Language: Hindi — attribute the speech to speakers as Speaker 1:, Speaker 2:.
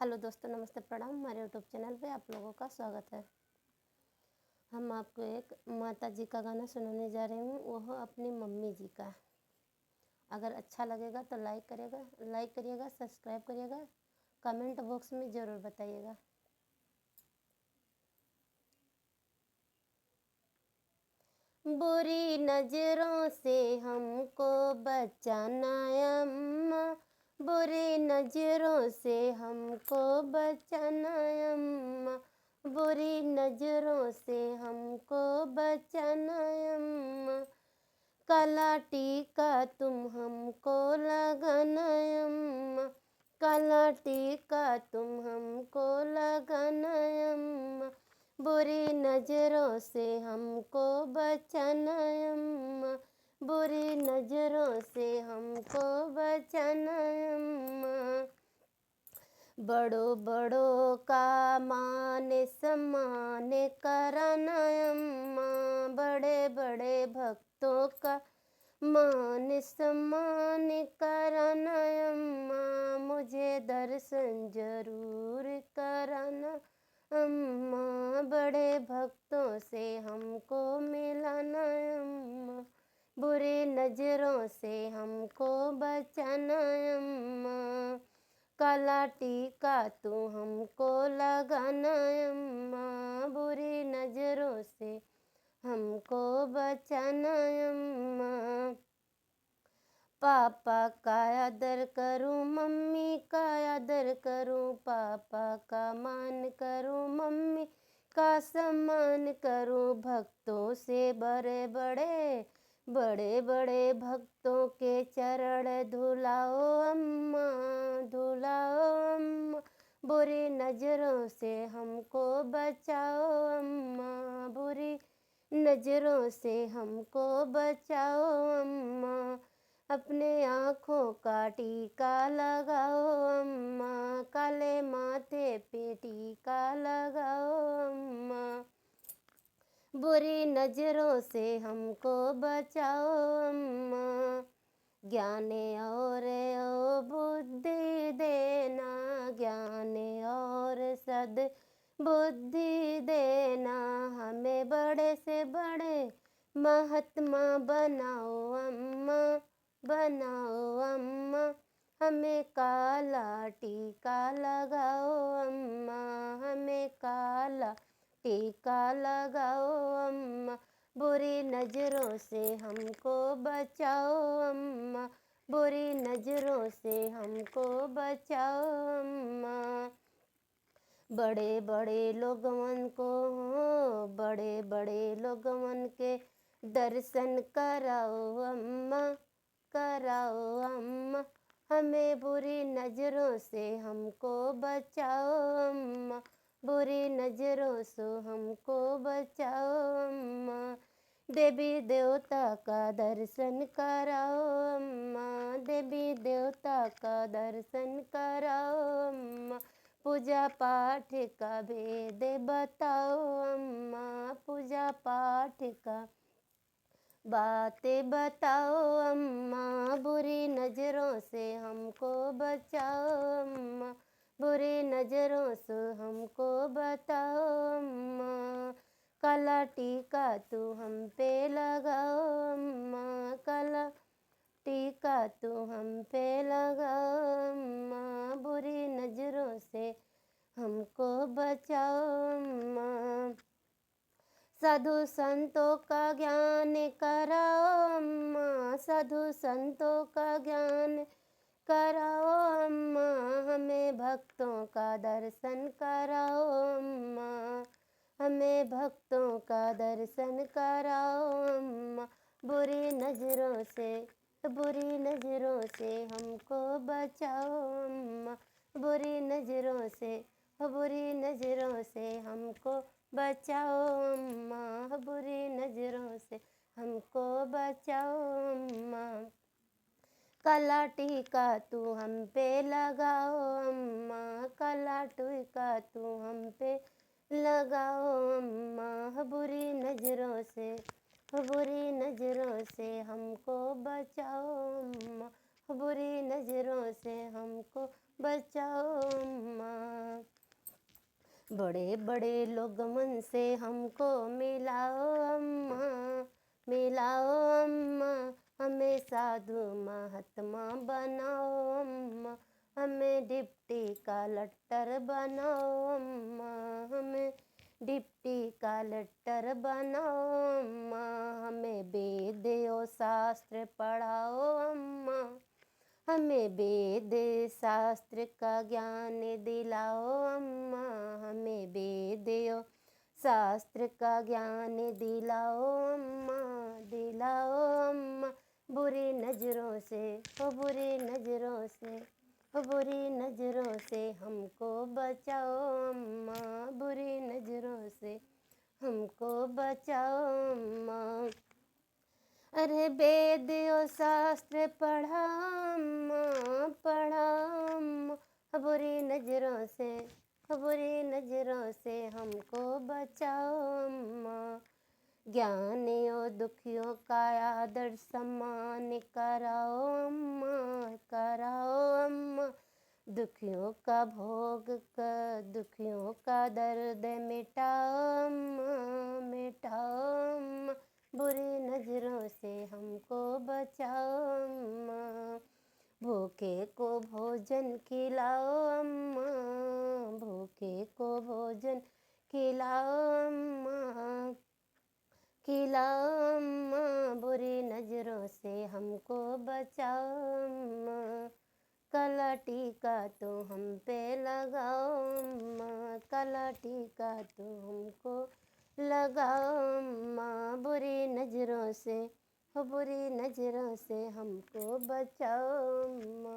Speaker 1: हेलो दोस्तों, नमस्ते, प्रणाम। हमारे यूट्यूब चैनल पे आप लोगों का स्वागत है। हम आपको एक माता जी का गाना सुनाने जा रहे हूँ, वह अपनी मम्मी जी का। अगर अच्छा लगेगा तो लाइक करिएगा, सब्सक्राइब करिएगा, कमेंट बॉक्स में ज़रूर बताइएगा। बुरी नज़रों से हमको बचाना अम्मा, बुरी नज़रों से हमको बचाना अम्मा, बुरी नज़रों से हमको बचाना अम्मा। काला टीका तुम हमको लगाना अम्मा, काला टीका तुम हमको लगाना अम्मा, बुरी नज़रों से हमको बचाना अम्मा, बुरी नज़रों से हमको बचाना अम्मा। बड़ों बड़ों का मान सम्मान कराना अम्मा, बड़े बड़े भक्तों का मान सम्मान कराना अम्मा, मुझे दर्शन जरूर कराना अम्मा, बड़े भक्तों से हमको मिलाना अम्मा, बुरी नज़रों से हमको बचाना अम्मा। काला टीका तू हमको लगाना अम्मा, बुरी नज़रों से हमको बचाना अम्मा। पापा का आदर करूं, मम्मी का आदर करूं, पापा का मान करूं, मम्मी का सम्मान करूं, भक्तों से बड़े बड़े बड़े बड़े भक्तों के चरण धुलाओ अम्मा, धुलाओ अम्मा, बुरी नज़रों से हमको बचाओ अम्मा, बुरी नज़रों से हमको बचाओ अम्मा। अपने आँखों का टीका लगाओ अम्मा, काले माथे पे टीका लगाओ अम्मा, बुरी नज़रों से हमको बचाओ अम्मा। ज्ञान और ओ बुद्धि देना, ज्ञान और सद बुद्धि देना, हमें बड़े से बड़े महात्मा बनाओ अम्मा, बनाओ अम्मा, हमें काला टीका लगाओ अम्मा, हमें काला टीका लगाओ अम्मा, बुरी नज़रों से हमको बचाओ अम्मा, बुरी नज़रों से हमको बचाओ अम्मा। बड़े बड़े लोगवन को, बड़े बड़े लोगवन के दर्शन कराओ अम्मा, कराओ अम्मा, हमें बुरी नज़रों से हमको बचाओ अम्मा, बुरी नज़रों से हमको बचाओ अम्मा। देवी देवता का दर्शन कराओ अम्मा, देवी देवता का दर्शन कराओ अम्मा, पूजा पाठ का भेद बताओ अम्मा, पूजा पाठ का बातें बताओ अम्मा, बुरी नज़रों से हमको बचाओ अम्मा, बुरी नज़रों से हमको बताओ अम्मा। काला टीका तू हम पे लगाओ अम्मा, काला टीका तू हम पे लगाओ अम्मा, बुरी नज़रों से हमको बचाओ अम्मा। साधु संतों का ज्ञान कराओ अम्मा, साधु संतों का ज्ञान कराओ अम्मा, हमें भक्तों का दर्शन कराओ अम्मा, हमें भक्तों का दर्शन कराओ अम्मा, बुरी नज़रों से, बुरी नज़रों से हमको बचाओ अम्मा, बुरी नज़रों से, बुरी नज़रों से हमको बचाओ अम्मा, बुरी नज़रों से हमको बचाओ अम्मा। काला टीका तू हम पे लगाओ अम्मा, काला टीका तू हम पे लगाओ अम्मा, बुरी नज़रों से, बुरी नज़रों से हमको बचाओ अम्मा, बुरी नज़रों से हमको बचाओ अम्मा। बड़े बड़े लोग मन से हमको मिलाओ अम्मा, मिलाओ अम्मा। हमें साधु महात्मा बनाओ अम्मा, हमें डिप्टी कलेक्टर बनाओ अम्मा, हमें डिप्टी कलेक्टर बनाओ अम्मा। हमें वेद और शास्त्र पढ़ाओ अम्मा, हमें वेद शास्त्र का ज्ञान दिलाओ अम्मा, हमें वेद और शास्त्र का ज्ञान दिलाओ अम्मा, दिलाओ अम्मा। बुरी नज़रों से, ओ बुरी नज़रों से, ओ बुरी नज़रों से हमको बचाओ अम्मा, बुरी नज़रों से हमको बचाओ अम्मा। अरे वेद और शास्त्र पढ़ा अम्मा, पढ़ा अम्मा। बुरी नज़रों से, बुरी नज़रों से हमको बचाओ अम्मा। ज्ञान और दुखियों का आदर सम्मान कराओ अम्मा, कराओ अम्मा। दुखियों का भोग कर, दुखियों का दर्द मिटाओ अम्मा, मिटाओ अम्मा। बुरी नज़रों से हमको बचाओ अम्मा। भूखे को भोजन खिलाओ अम्मा, भूखे को भोजन खिलाओ अम्मा, खिलाओ अम्मा। बुरी नज़रों से हमको बचाओ अम्मा। काला टीका तो हम पे लगाओ अम्मा, काला टीका तो हमको लगाओ अम्मा। बुरी नज़रों से, हो बुरी नज़रों से हमको बचाओ अम्मा।